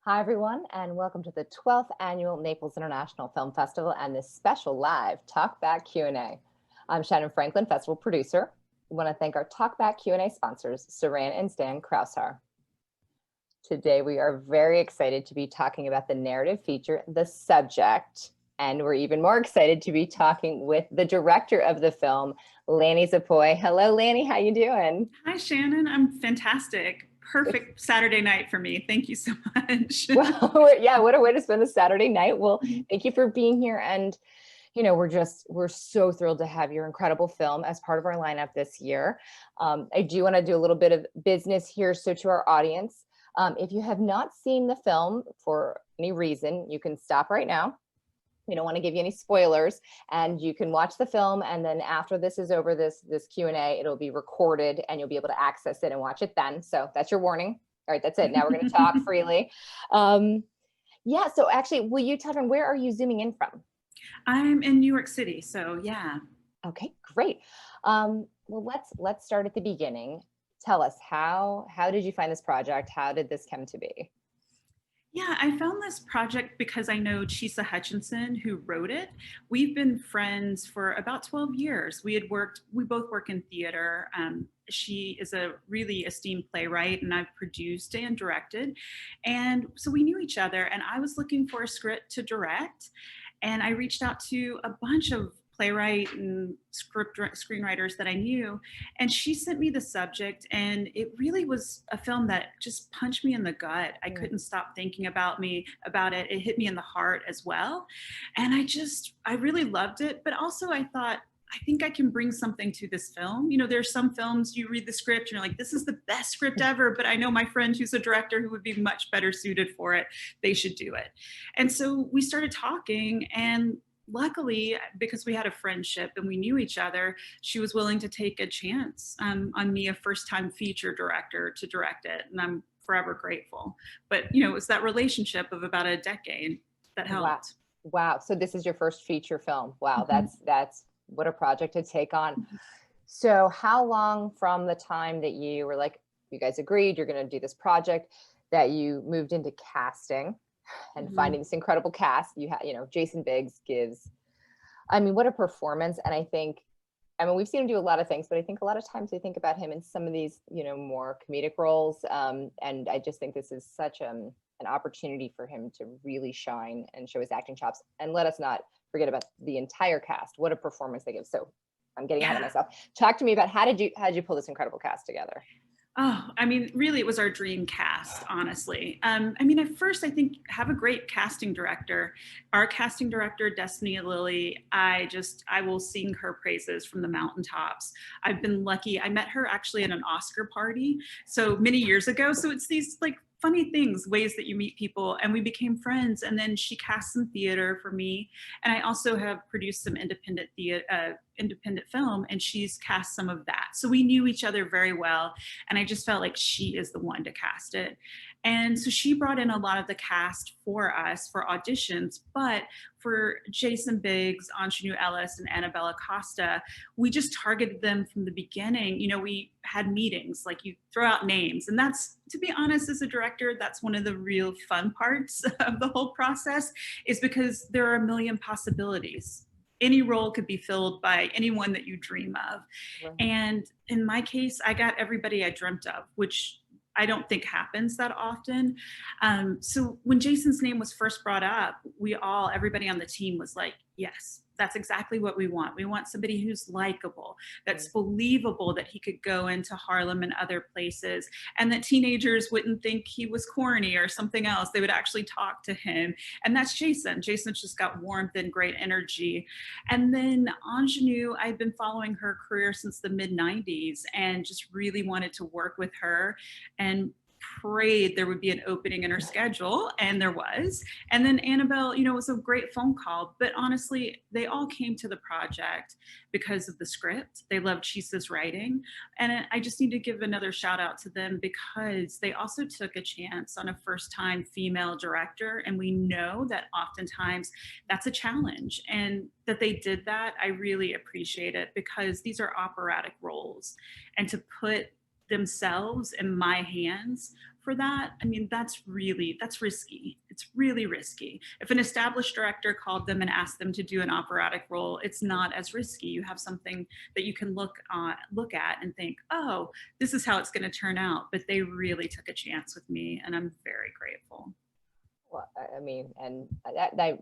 Hi, everyone, and welcome to the 12th Annual Naples International Film Festival and this special live TalkBack Q&A. I'm Shannon Franklin, festival producer. We want to thank our TalkBack Q&A sponsors, Saran and Stan Kraushaar. Today, we are very excited to be talking about the narrative feature, The Subject, and we're even more excited to be talking with the director of the film, Lanie Zipoy. Hello, Lanie, how you doing? Hi, Shannon. I'm fantastic. Perfect Saturday night for me. Thank you so much. Well, yeah, what a way to spend the Saturday night. Well, thank you for being here. And, you know, we're so thrilled to have your incredible film as part of our lineup this year. I do want to do a little bit of business here. So to our audience, if you have not seen the film for any reason, you can stop right now. We don't want to give you any spoilers, and you can watch the film, and then after this is over, this Q&A, it'll be recorded and you'll be able to access it and watch it then. So that's your warning. All right, that's it. Now we're going to talk freely. Yeah, so actually, will you tell me, where are you zooming in from? I'm in New York City, so yeah. Okay, great. Well, let's start at the beginning. Tell us, how did you find this project? How did this come to be? Yeah, I found this project because I know Chisa Hutchinson, who wrote it. We've been friends for about 12 years. We both work in theater. She is a really esteemed playwright, and I've produced and directed. And so we knew each other, and I was looking for a script to direct. And I reached out to a bunch of playwright and screenwriters that I knew, and she sent me The Subject, and it really was a film that just punched me in the gut. I couldn't stop thinking about it. It hit me in the heart as well, and I really loved it. But also, I thought, I think I can bring something to this film. You know, there's some films you read the script and you're like, this is the best script ever, but I know my friend who's a director who would be much better suited for it. They should do it. And so we started talking, and luckily, because we had a friendship and we knew each other, she was willing to take a chance on me, a first-time feature director, to direct it. And I'm forever grateful. But, you know, it was that relationship of about a decade that Wow. helped. Wow. So this is your first feature film. Wow, Mhm. that's what a project to take on. So how long from the time that you were like, you guys agreed you're going to do this project, that you moved into casting and Mhm. finding this incredible cast? Jason Biggs gives, I mean, what a performance. And I mean, we've seen him do a lot of things, but I think a lot of times we think about him in some of these, more comedic roles. And I just think this is such an opportunity for him to really shine and show his acting chops. And let us not forget about the entire cast. What a performance they give. So I'm getting ahead of Yeah. myself. Talk to me about how did you pull this incredible cast together? Oh, I mean, really, it was our dream cast, honestly. I mean, at first, I think have a great casting director. Our casting director, Destiny Lilly, I will sing her praises from the mountaintops. I've been lucky. I met her actually at an Oscar party so many years ago. So it's these like funny things, ways that you meet people, and we became friends. And then she cast some theater for me, and I also have produced some independent theater. Independent film, and she's cast some of that. So we knew each other very well, and I just felt like she is the one to cast it. And so she brought in a lot of the cast for us for auditions, but for Jason Biggs, Ingenue Ellis, and Annabella Costa, we just targeted them from the beginning. You know, we had meetings, like you throw out names, and that's, to be honest, as a director, that's one of the real fun parts of the whole process, is because there are a million possibilities. Any role could be filled by anyone that you dream of. Right. And in my case, I got everybody I dreamt of, which I don't think happens that often. So when Jason's name was first brought up, everybody on the team was like, yes, that's exactly what we want. We want somebody who's likable, that's believable that he could go into Harlem and other places, and that teenagers wouldn't think he was corny or something else. They would actually talk to him. And that's Jason. Jason's just got warmth and great energy. And then Ingenue, I've been following her career since the mid 90s and just really wanted to work with her and prayed there would be an opening in her schedule, and there was. And then Annabelle, you know, it was a great phone call, but honestly, they all came to the project because of the script. They loved Chisa's writing, and I just need to give another shout out to them because they also took a chance on a first-time female director, and we know that oftentimes that's a challenge, and that they did that, I really appreciate it, because these are operatic roles, and to put themselves in my hands for that, I mean, that's risky. It's really risky. If an established director called them and asked them to do an operatic role, it's not as risky. You have something that you can look at and think, oh, this is how it's going to turn out. But they really took a chance with me, and I'm very grateful. Well, I mean, and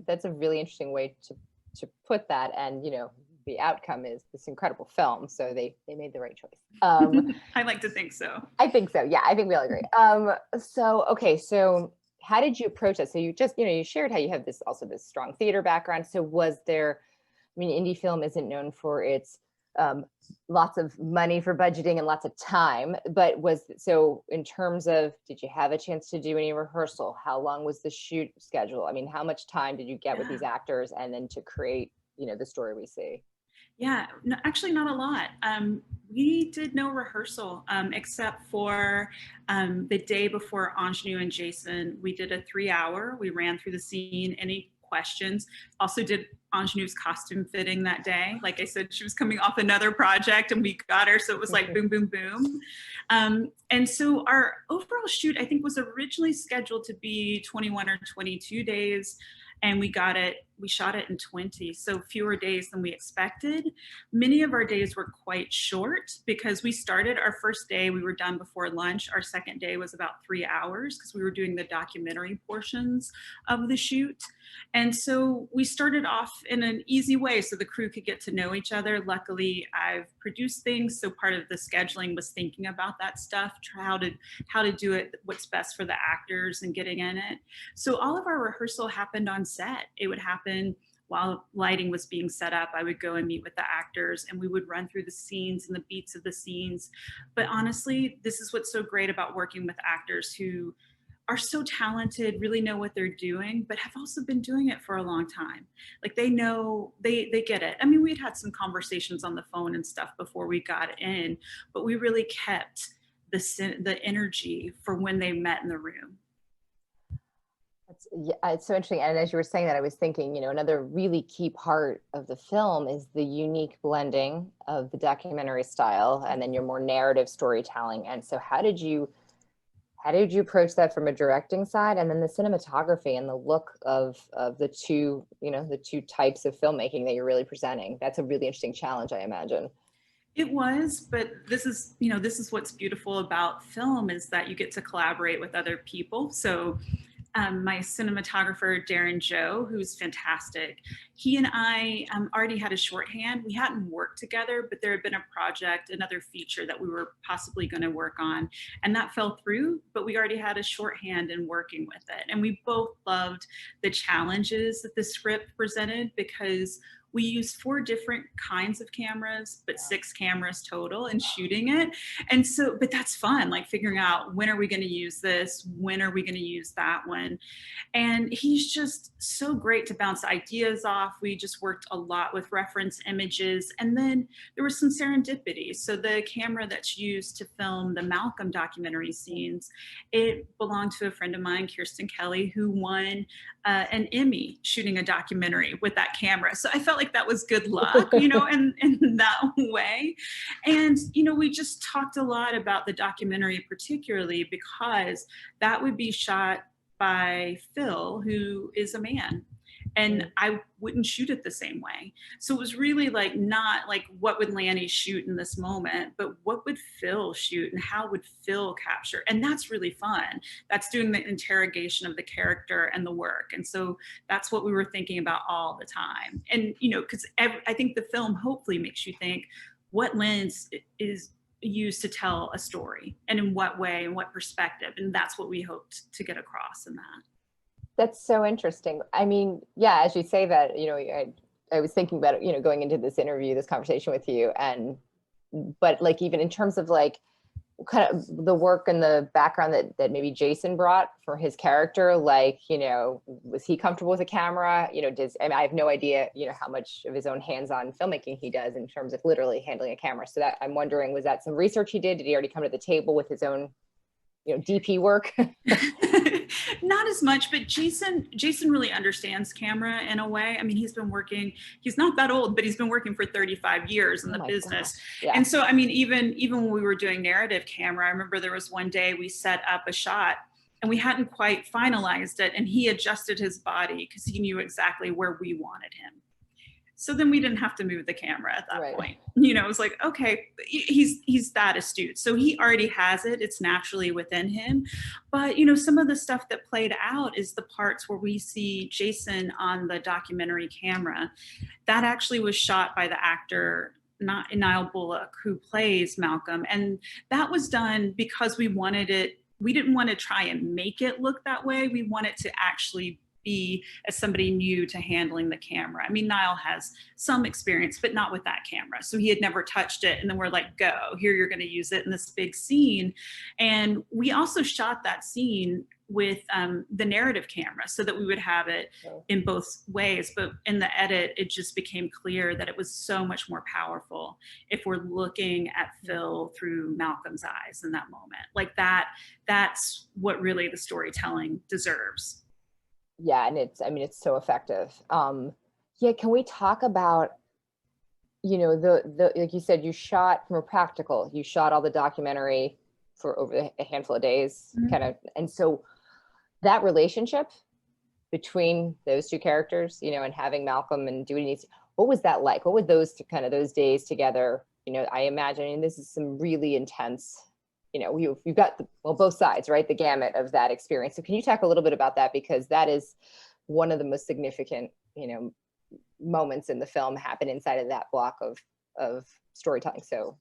that's a really interesting way to put that. And, you know, the outcome is this incredible film. So they made the right choice. I like to think so. I think so. Yeah, I think we all agree. Okay, so how did you approach it? So you just, you know, you shared how you have this strong theater background. So was there, I mean, indie film isn't known for its lots of money for budgeting and lots of time, but so in terms of, did you have a chance to do any rehearsal? How long was the shoot schedule? I mean, how much time did you get with these actors and then to create, you know, the story we see? Yeah, no, actually not a lot. We did no rehearsal except for the day before Ingenue and Jason. We did a 3-hour. We ran through the scene. Any questions? Also did Ingenue's costume fitting that day. Like I said, she was coming off another project and we got her. So it was like boom, boom, boom. And so our overall shoot, I think, was originally scheduled to be 21 or 22 days. And we shot it in 20, so fewer days than we expected. Many of our days were quite short because we started our first day, we were done before lunch. Our second day was about 3 hours because we were doing the documentary portions of the shoot. And so we started off in an easy way so the crew could get to know each other. Luckily, I've produced things, so part of the scheduling was thinking about that stuff, how to do it, what's best for the actors and getting in it. So all of our rehearsal happened on set. It would happen while lighting was being set up. I would go and meet with the actors and we would run through the scenes and the beats of the scenes. But honestly, this is what's so great about working with actors who are so talented, really know what they're doing, but have also been doing it for a long time. Like they know, they get it. I mean, we'd had some conversations on the phone and stuff before we got in, but we really kept the energy for when they met in the room. It's so interesting. And as you were saying that, I was thinking, you know, another really key part of the film is the unique blending of the documentary style and then your more narrative storytelling. And so how did you approach that from a directing side, and then the cinematography and the look of the two, you know, the two types of filmmaking that you're really presenting? That's a really interesting challenge, I imagine. It was, but this is what's beautiful about film is that you get to collaborate with other people. So my cinematographer, Darren Joe, who's fantastic, he and I already had a shorthand. We hadn't worked together, but there had been a project, another feature that we were possibly going to work on, and that fell through, but we already had a shorthand in working with it. And we both loved the challenges that the script presented because we used 4 different kinds of cameras, but 6 cameras total in shooting it. And so, but that's fun, like figuring out when are we going to use this? When are we going to use that one? And he's just so great to bounce ideas off. We just worked a lot with reference images. And then there was some serendipity. So the camera that's used to film the Malcolm documentary scenes, it belonged to a friend of mine, Kirsten Kelly, who won an Emmy shooting a documentary with that camera. So I felt like that was good luck, you know, in that way. And, you know, we just talked a lot about the documentary, particularly because that would be shot by Phil, who is a man. And I wouldn't shoot it the same way. So it was really like, not like what would Lanie shoot in this moment, but what would Phil shoot and how would Phil capture? And that's really fun. That's doing the interrogation of the character and the work. And so that's what we were thinking about all the time. And, you know, because I think the film hopefully makes you think what lens is used to tell a story and in what way and what perspective. And that's what we hoped to get across in that. That's so interesting. I mean, yeah, as you say that, you know, I was thinking about, you know, going into this interview, this conversation with you, but like even in terms of like kind of the work and the background that maybe Jason brought for his character, like, you know, was he comfortable with a camera? You know, I mean, I have no idea, you know, how much of his own hands-on filmmaking he does in terms of literally handling a camera. So that I'm wondering, was that some research he did? Did he already come to the table with his own DP work? Not as much, but Jason really understands camera in a way. I mean, he's not that old, but he's been working for 35 years in the business. Yeah. And so, I mean, even when we were doing narrative camera, I remember there was one day we set up a shot and we hadn't quite finalized it, and he adjusted his body because he knew exactly where we wanted him. So then we didn't have to move the camera at that point. It was like, okay, he's that astute. So he already has it. It's naturally within him. But, some of the stuff that played out is the parts where we see Jason on the documentary camera. That actually was shot by the actor, Niall Bullock, who plays Malcolm. And that was done because we didn't want to try and make it look that way. We wanted to actually be as somebody new to handling the camera. I mean, Niall has some experience, but not with that camera. So he had never touched it. And then we're like, go, here, you're going to use it in this big scene. And we also shot that scene with the narrative camera so that we would have it in both ways. But in the edit, it just became clear that it was so much more powerful if we're looking at Phil through Malcolm's eyes in that moment. Like that's what really the storytelling deserves. Yeah, and it's so effective. Yeah, can we talk about, the like you said, you shot from a practical, you shot all the documentary for over a handful of days, kind of, and so that relationship between those two characters, and having Malcolm and doing these, what was that like? What were those days together? I imagine this is some really intense. You've got both sides, right? The gamut of that experience. So can you talk a little bit about that? Because that is one of the most significant, moments in the film happen inside of that block of storytelling. So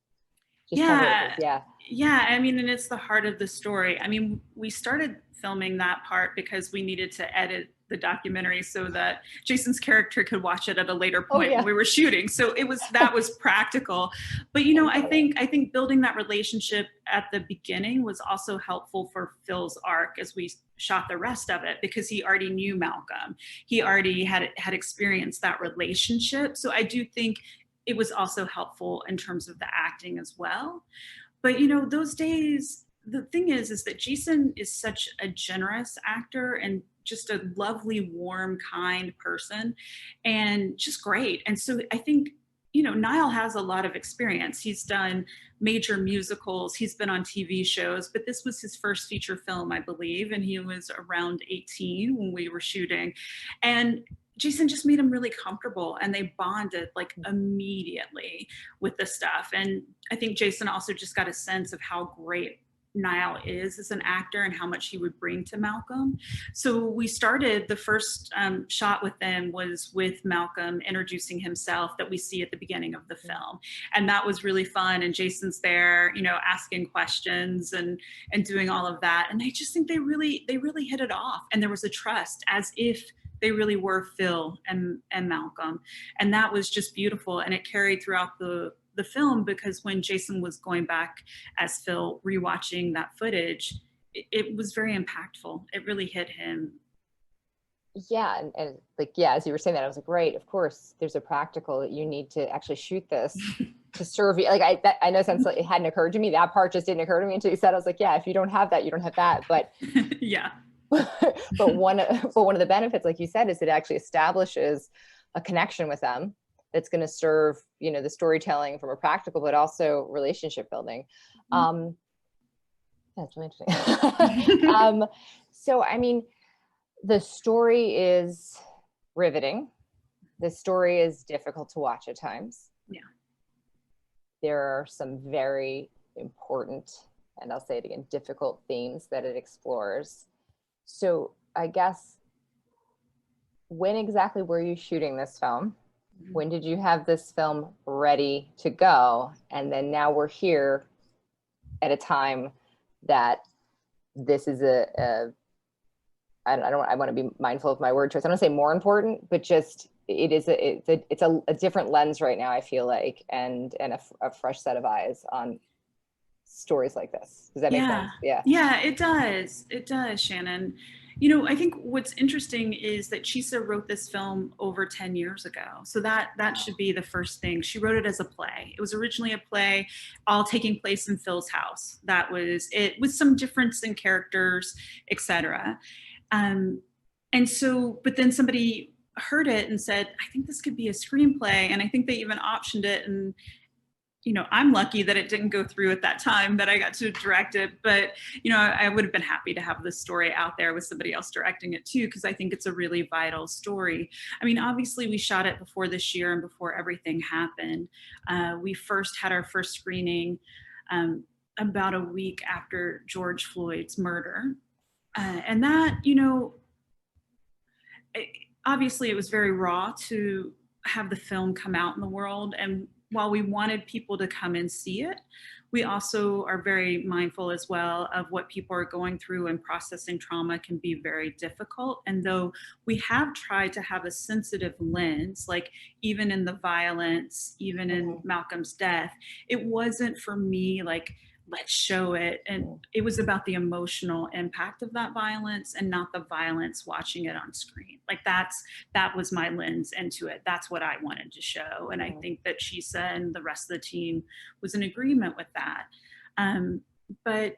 yeah. I mean, and it's the heart of the story. I mean, we started filming that part because we needed to edit the documentary so that Jason's character could watch it at a later point when we were shooting. So that was practical. But I think building that relationship at the beginning was also helpful for Phil's arc as we shot the rest of it, because he already knew Malcolm. He already had experienced that relationship. So I do think it was also helpful in terms of the acting as well. But those days, the thing is that Jason is such a generous actor and just a lovely, warm, kind person, and just great. And so I think, Niall has a lot of experience. He's done major musicals. He's been on TV shows, but this was his first feature film, I believe. And he was around 18 when we were shooting. And Jason just made him really comfortable, and they bonded like immediately with the stuff. And I think Jason also just got a sense of how great Niall is as an actor and how much he would bring to Malcolm. So we started, the first shot with them was with Malcolm introducing himself that we see at the beginning of the film. And that was really fun. And Jason's there, asking questions and doing all of that. And I just think they really hit it off. And there was a trust, as if they really were Phil and Malcolm. And that was just beautiful. And it carried throughout the film, because when Jason was going back as Phil, rewatching that footage, it was very impactful. It really hit him. Yeah. And as you were saying that, I was like, right, of course, there's a practical that you need to actually shoot this to serve you. Like I know since it hadn't occurred to me, that part just didn't occur to me until you said, I was like, yeah, if you don't have that, you don't have that. But yeah. but one of the benefits, like you said, is it actually establishes a connection with them that's going to serve, the storytelling from a practical, but also relationship building. That's really interesting. So, I mean, the story is riveting. The story is difficult to watch at times. Yeah. There are some very important, and I'll say it again, difficult themes that it explores. So I guess, when exactly were you shooting this film? When did you have this film ready to go? And then now we're here at a time that this is I want to be mindful of my word choice. I don't want to say more important, but just it's a different lens right now, I feel like, and a fresh set of eyes on stories like this. Does that make sense? Yeah, it does. It does, Shannon. You know, I think what's interesting is that Chisa wrote this film over 10 years ago. So that should be the first thing. She wrote it as a play. It was originally a play, all taking place in Phil's house. That was it, with some difference in characters, etc. And so, but then somebody heard it and said, I think this could be a screenplay. And I think they even optioned it. And you know, I'm lucky that it didn't go through at that time, that I got to direct it. But, you know, I would have been happy to have this story out there with somebody else directing it too, because I think it's a really vital story. I mean, obviously we shot it before this year and before everything happened. We first had our first screening about a week after George Floyd's murder. And that, you know, obviously it was very raw to have the film come out in the world. And while we wanted people to come and see it, we also are very mindful as well of what people are going through, and processing trauma can be very difficult. And though we have tried to have a sensitive lens, like even in the violence, even in Malcolm's death, it wasn't for me like, let's show it. And it was about the emotional impact of that violence and not the violence watching it on screen. Like that was my lens into it. That's what I wanted to show. And I think that Chisa and the rest of the team was in agreement with that. But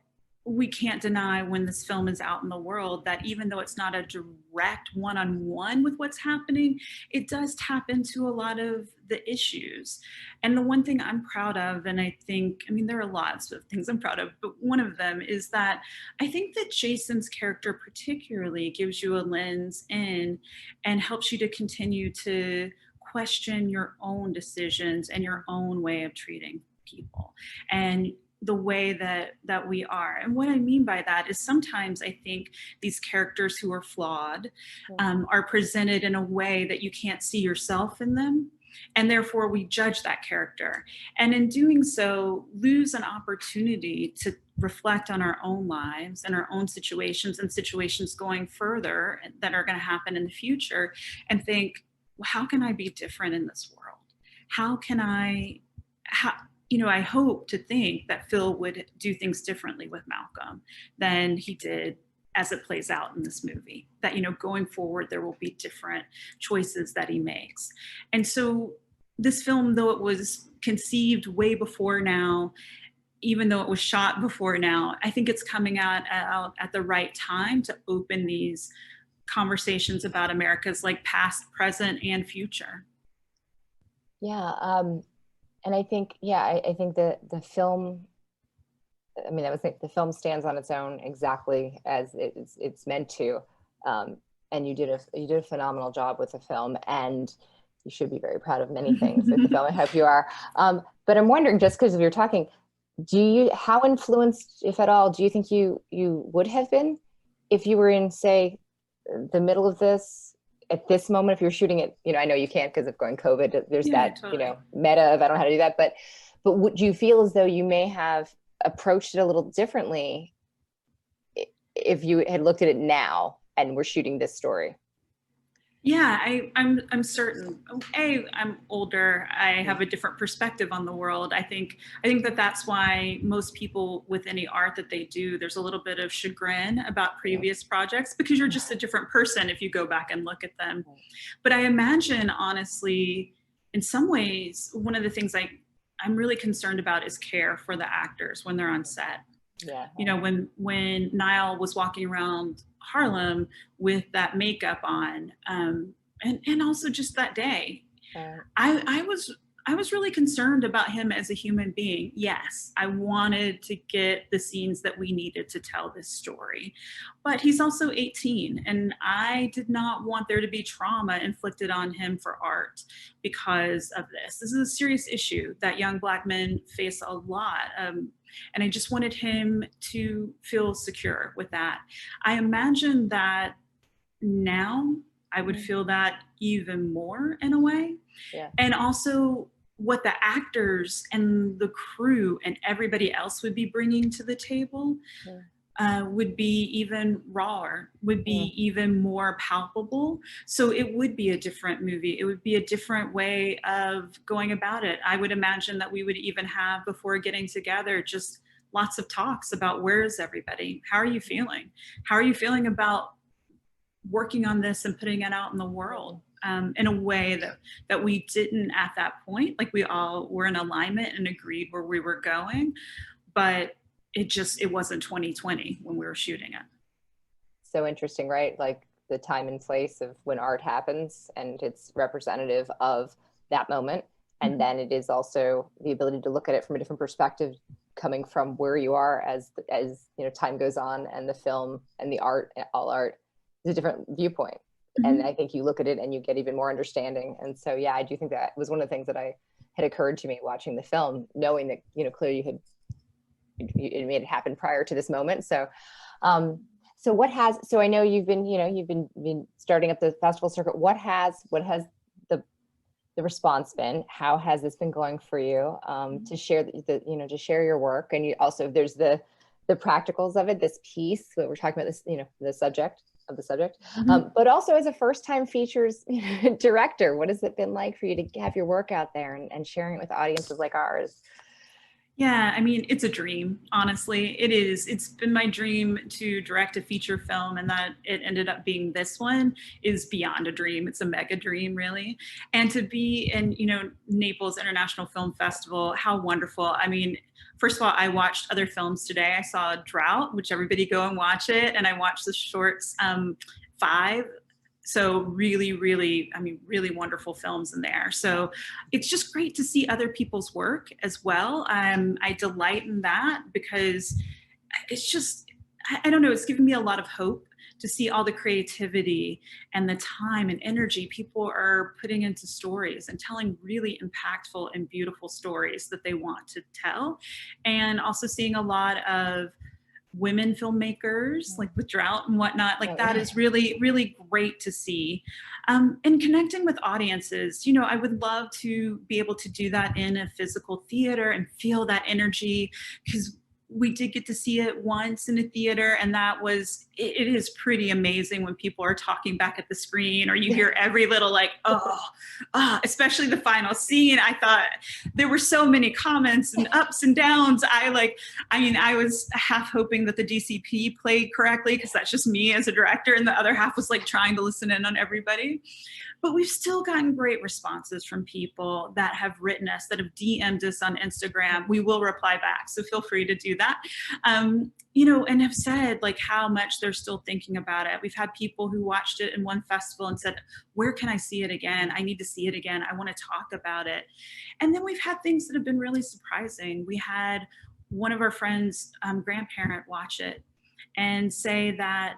we can't deny when this film is out in the world that even though it's not a direct one-on-one with what's happening, it does tap into a lot of the issues. And the one thing I'm proud of, and I think, I mean, there are lots of things I'm proud of, but one of them is that I think that Jason's character particularly gives you a lens in and helps you to continue to question your own decisions and your own way of treating people. And the way that we are. And what I mean by that is sometimes I think these characters who are flawed are presented in a way that you can't see yourself in them. And therefore we judge that character. And in doing so, lose an opportunity to reflect on our own lives and our own situations and situations going further that are going to happen in the future, and think, well, how can I be different in this world? How can you know, I hope to think that Phil would do things differently with Malcolm than he did as it plays out in this movie. That, you know, going forward, there will be different choices that he makes. And so this film, though it was conceived way before now, even though it was shot before now, I think it's coming out at the right time to open these conversations about America's like past, present, and future. Yeah. And I think, yeah, I think that the film, I mean, the film stands on its own exactly as it's meant to. And you did a phenomenal job with the film, and you should be very proud of many things with the film. I hope you are. But I'm wondering, just because you're talking, how influenced, if at all, do you think you would have been if you were in, say, the middle of this? At this moment, if you're shooting it, you know, I know you can't because of going COVID, there's that, totally, you know, meta of, I don't know how to do that, but would you feel as though you may have approached it a little differently if you had looked at it now and were shooting this story? Yeah, I'm certain. I'm older. I have a different perspective on the world. I think that's why most people with any art that they do, there's a little bit of chagrin about previous projects, because you're just a different person if you go back and look at them. But I imagine, honestly, in some ways, one of the things I'm really concerned about is care for the actors when they're on set. Yeah. You know, when Niall was walking around Harlem with that makeup on, and also just that day, I was really concerned about him as a human being. Yes, I wanted to get the scenes that we needed to tell this story, but he's also 18, and I did not want there to be trauma inflicted on him for art because of this. This is a serious issue that young Black men face a lot. And I just wanted him to feel secure with that. I imagine that now I would feel that even more in a way. Yeah. And also what the actors and the crew and everybody else would be bringing to the table would be even rawer, would be even more palpable. So it would be a different movie. It would be a different way of going about it. I would imagine that we would even have, before getting together, just lots of talks about, where is everybody? How are you feeling? How are you feeling about working on this and putting it out in the world in a way that we didn't at that point. Like we all were in alignment and agreed where we were going, but it wasn't 2020 when we were shooting it. So interesting, right? Like the time and place of when art happens, and it's representative of that moment. And then it is also the ability to look at it from a different perspective, coming from where you are as you know, time goes on, and the film and the art, all art is a different viewpoint. And I think you look at it and you get even more understanding. And so, yeah, I do think that was one of the things that had occurred to me watching the film, knowing that, you know, clearly it made it happen prior to this moment. So, so I know you've been starting up the festival circuit. What has the response been? How has this been going for you, to share to share your work? And you also, there's the practicals of it, this piece that we're talking about, this, you know, the subject, but also as a first-time features director, what has it been like for you to have your work out there and sharing it with audiences like ours? Yeah, I mean, it's a dream, honestly. It is. It's been my dream to direct a feature film, and that it ended up being this one is beyond a dream. It's a mega dream, really. And to be in, you know, Naples International Film Festival, how wonderful. I mean, first of all, I watched other films today. I saw Drought, which everybody go and watch it. And I watched the shorts, 5. So really, really, I mean, really wonderful films in there. So it's just great to see other people's work as well. I delight in that because it's just, I don't know, it's given me a lot of hope to see all the creativity and the time and energy people are putting into stories and telling really impactful and beautiful stories that they want to tell. And also seeing a lot of women filmmakers, like with Drought and whatnot, like that is really, really great to see. And connecting with audiences, you know, I would love to be able to do that in a physical theater and feel that energy, because we did get to see it once in a theater, and that was, it is pretty amazing when people are talking back at the screen, or you hear every little like, especially the final scene. I thought there were so many comments and ups and downs. I was half hoping that the DCP played correctly, because that's just me as a director, and the other half was like trying to listen in on everybody. But we've still gotten great responses from people that have written us, that have DM'd us on Instagram. We will reply back, so feel free to do that. You know, and have said like how much they're still thinking about it. We've had people who watched it in one festival and said, where can I see it again? I need to see it again. I want to talk about it. And then we've had things that have been really surprising. We had one of our friends' grandparent watch it and say that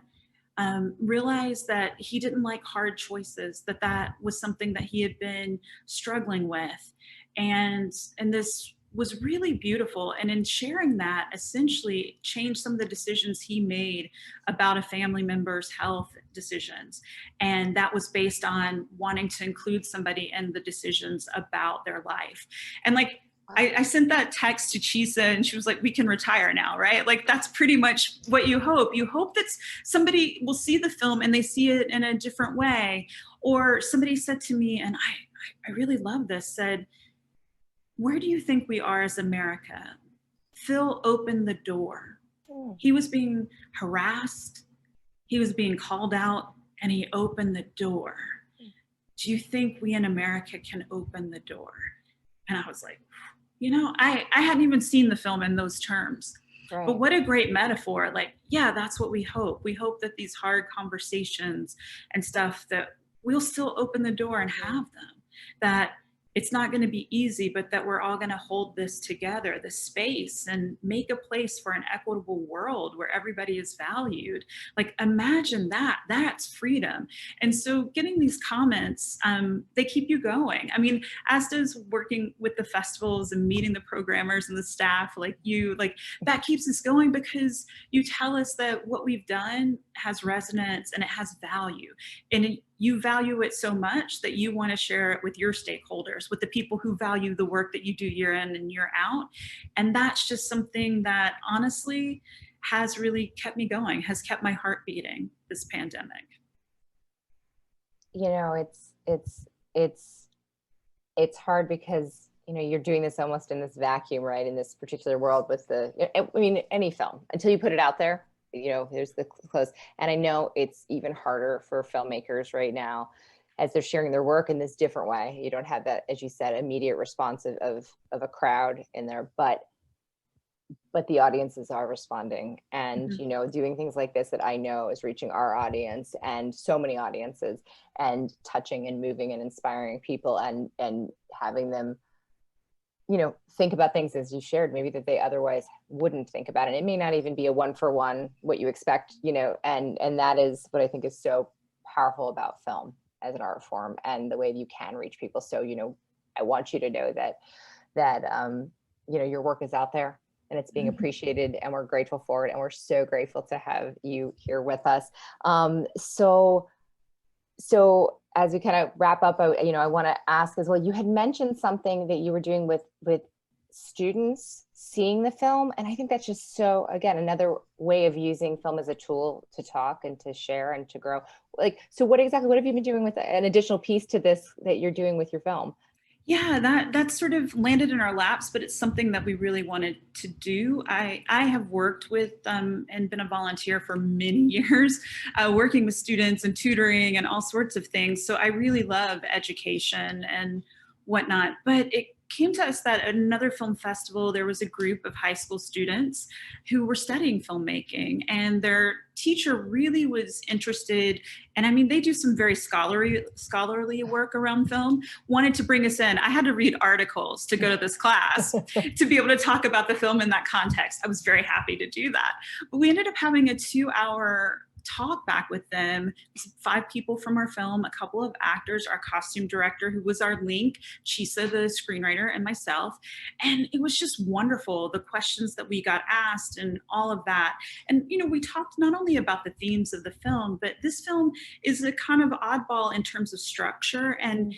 realized that he didn't like hard choices, that was something that he had been struggling with. And this was really beautiful. And in sharing that, essentially changed some of the decisions he made about a family member's health decisions. And that was based on wanting to include somebody in the decisions about their life. And like, I sent that text to Chisa, and she was like, we can retire now, right? Like, that's pretty much what you hope. You hope that somebody will see the film and they see it in a different way. Or somebody said to me, and I really love this, said, where do you think we are as America? Phil opened the door. He was being harassed. He was being called out, and he opened the door. Do you think we in America can open the door? And I was like, you know, I hadn't even seen the film in those terms. Right. But what a great metaphor. Like, yeah, that's what we hope. We hope that these hard conversations and stuff, that we'll still open the door and have them. That it's not going to be easy, but that we're all going to hold this together, this space, and make a place for an equitable world where everybody is valued. Like, imagine that. That's freedom. And so getting these comments, they keep you going. I mean, as does working with the festivals and meeting the programmers and the staff like you, like that keeps us going, because you tell us that what we've done has resonance and it has value. And you value it so much that you want to share it with your stakeholders, with the people who value the work that you do year in and year out. And that's just something that honestly has really kept me going, has kept my heart beating this pandemic. You know, it's hard because, you know, you're doing this almost in this vacuum, right? In this particular world with I mean, any film, until you put it out there, there's the close. And I know it's even harder for filmmakers right now as they're sharing their work in this different way. You don't have that, as you said, immediate response of a crowd in there, but the audiences are responding, and doing things like this that I know is reaching our audience and so many audiences, and touching and moving and inspiring people, and having them think about things, as you shared, maybe that they otherwise wouldn't think about. And it may not even be a one-for-one what you expect, and that is what I think is so powerful about film as an art form, and the way that you can reach people. So I want you to know that your work is out there, and it's being appreciated, and we're grateful for it. And we're so grateful to have you here with us. So as we kind of wrap up, I want to ask as well, you had mentioned something that you were doing with students seeing the film. And I think that's just so, again, another way of using film as a tool to talk and to share and to grow. So what have you been doing with an additional piece to this that you're doing with your film? Yeah, that sort of landed in our laps, but it's something that we really wanted to do. I have worked with and been a volunteer for many years, working with students and tutoring and all sorts of things. So I really love education and whatnot. But it came to us that at another film festival, there was a group of high school students who were studying filmmaking, and their teacher really was interested. And I mean, they do some very scholarly work around film, wanted to bring us in. I had to read articles to go to this class to be able to talk about the film in that context. I was very happy to do that. But we ended up having a 2-hour talk back with them. 5 people from our film, a couple of actors, our costume director, who was our link, Chisa, the screenwriter, and myself. And it was just wonderful, the questions that we got asked and all of that. And, we talked not only about the themes of the film, but this film is a kind of oddball in terms of structure, and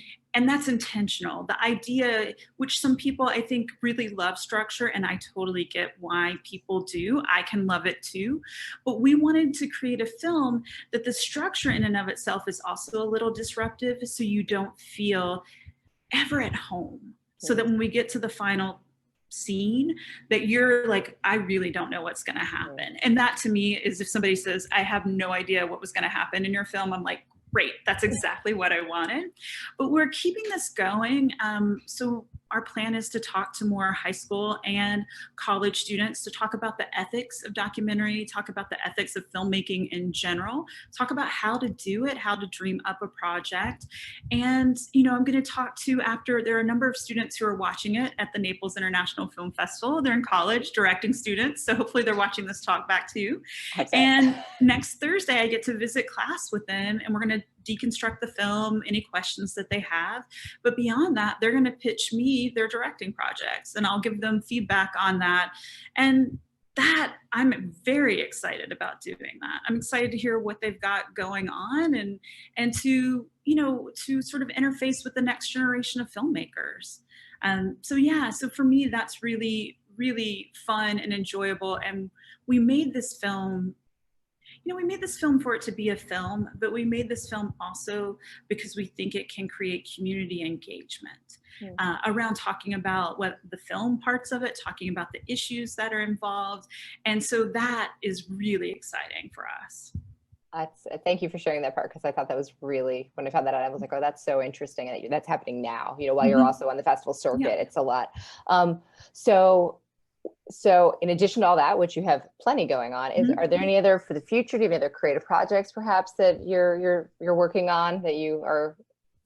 that's intentional. The idea, which some people I think really love structure, and I totally get why people do. I can love it too. But we wanted to create a film that the structure in and of itself is also a little disruptive, so you don't feel ever at home. So that when we get to the final scene, that you're like, I really don't know what's going to happen. And that to me is, if somebody says, I have no idea what was going to happen in your film, I'm like, great, that's exactly what I wanted. But we're keeping this going. So our plan is to talk to more high school and college students to talk about the ethics of documentary, talk about the ethics of filmmaking in general, talk about how to do it, how to dream up a project. And, I'm going to talk to, after, there are a number of students who are watching it at the Naples International Film Festival. They're in college, directing students. So hopefully they're watching this talk back too. And next Thursday, I get to visit class with them, and we're going to deconstruct the film, any questions that they have. But beyond that, they're going to pitch me their directing projects, and I'll give them feedback on that. And that, I'm very excited about doing that. I'm excited to hear what they've got going on, and to, to sort of interface with the next generation of filmmakers. So for me, that's really, really fun and enjoyable. And we made this film for it to be a film, but we made this film also because we think it can create community engagement around talking about what the film parts of it, talking about the issues that are involved. And so that is really exciting for us. Thank you for sharing that part, because I thought that was really, when I found that out, I was like, oh, that's so interesting. And that's happening now, while you're also on the festival circuit. Yeah. It's a lot. So in addition to all that, which you have plenty going on, are there any other, for the future, do you have any other creative projects perhaps that you're working on that you're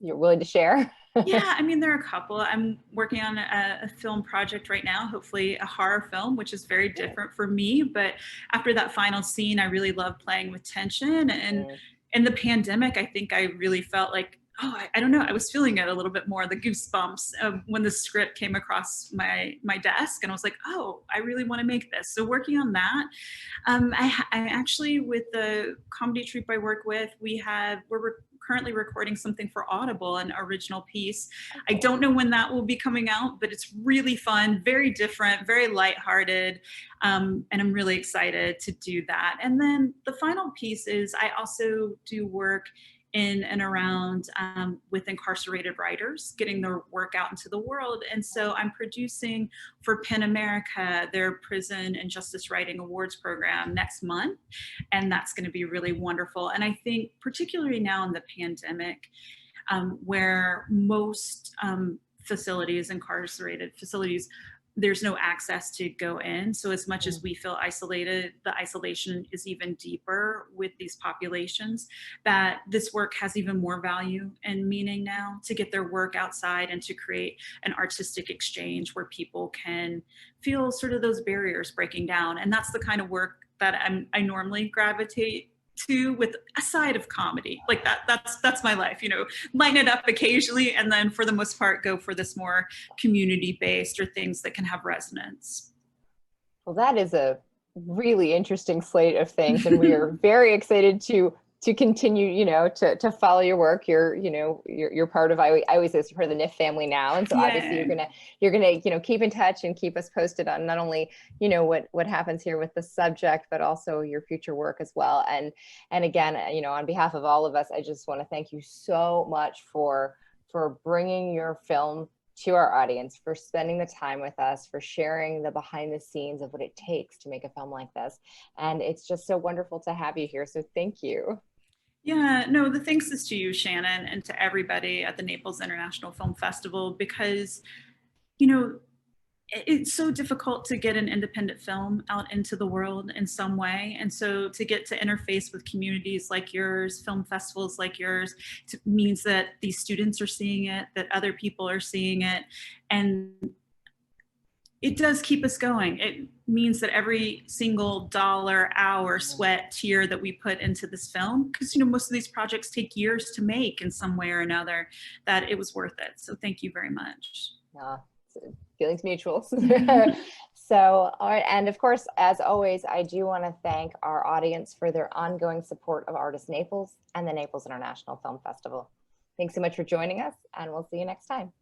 willing to share? Yeah, I mean, there are a couple. I'm working on a film project right now, hopefully a horror film, which is very different for me. But after that final scene, I really love playing with tension. And in the pandemic, I think I really felt like, I don't know, I was feeling it a little bit more, the goosebumps when the script came across my desk, and I was like, oh, I really want to make this. So working on that. I actually, with the comedy troupe I work with, we're currently recording something for Audible, an original piece. I don't know when that will be coming out, but it's really fun, very different, very lighthearted. And I'm really excited to do that. And then the final piece is I also do work in and around with incarcerated writers, getting their work out into the world. And so I'm producing for PEN America, their Prison and Justice Writing Awards program next month. And that's going to be really wonderful. And I think particularly now in the pandemic, where most facilities, incarcerated facilities, there's no access to go in. So as much as we feel isolated, the isolation is even deeper with these populations, that this work has even more value and meaning now to get their work outside and to create an artistic exchange where people can feel sort of those barriers breaking down. And that's the kind of work that I normally gravitate to, with a side of comedy. Like that's my life, you know, lighten it up occasionally, and then for the most part go for this more community based or things that can have resonance. Well, that is a really interesting slate of things, and we are very excited to continue, you know, to follow your work. You're part of, I always say, you're part of the NIFF family now, and so obviously you're gonna you know, keep in touch and keep us posted on not only, you know, what happens here with the subject, but also your future work as well. And again, you know, on behalf of all of us, I just want to thank you so much for bringing your film to our audience, for spending the time with us, for sharing the behind the scenes of what it takes to make a film like this. And it's just so wonderful to have you here. So thank you. Yeah, no, the thanks is to you, Shannon, and to everybody at the Naples International Film Festival, because, you know, it's so difficult to get an independent film out into the world in some way. And so to get to interface with communities like yours, film festivals like yours, means that these students are seeing it, that other people are seeing it. And it does keep us going. It means that every single dollar, hour, sweat, tear that we put into this film, because, you know, most of these projects take years to make in some way or another, that it was worth it. So thank you very much. Feelings mutual. So, all right. And of course, as always, I do want to thank our audience for their ongoing support of Artists Naples and the Naples International Film Festival. Thanks so much for joining us, and we'll see you next time.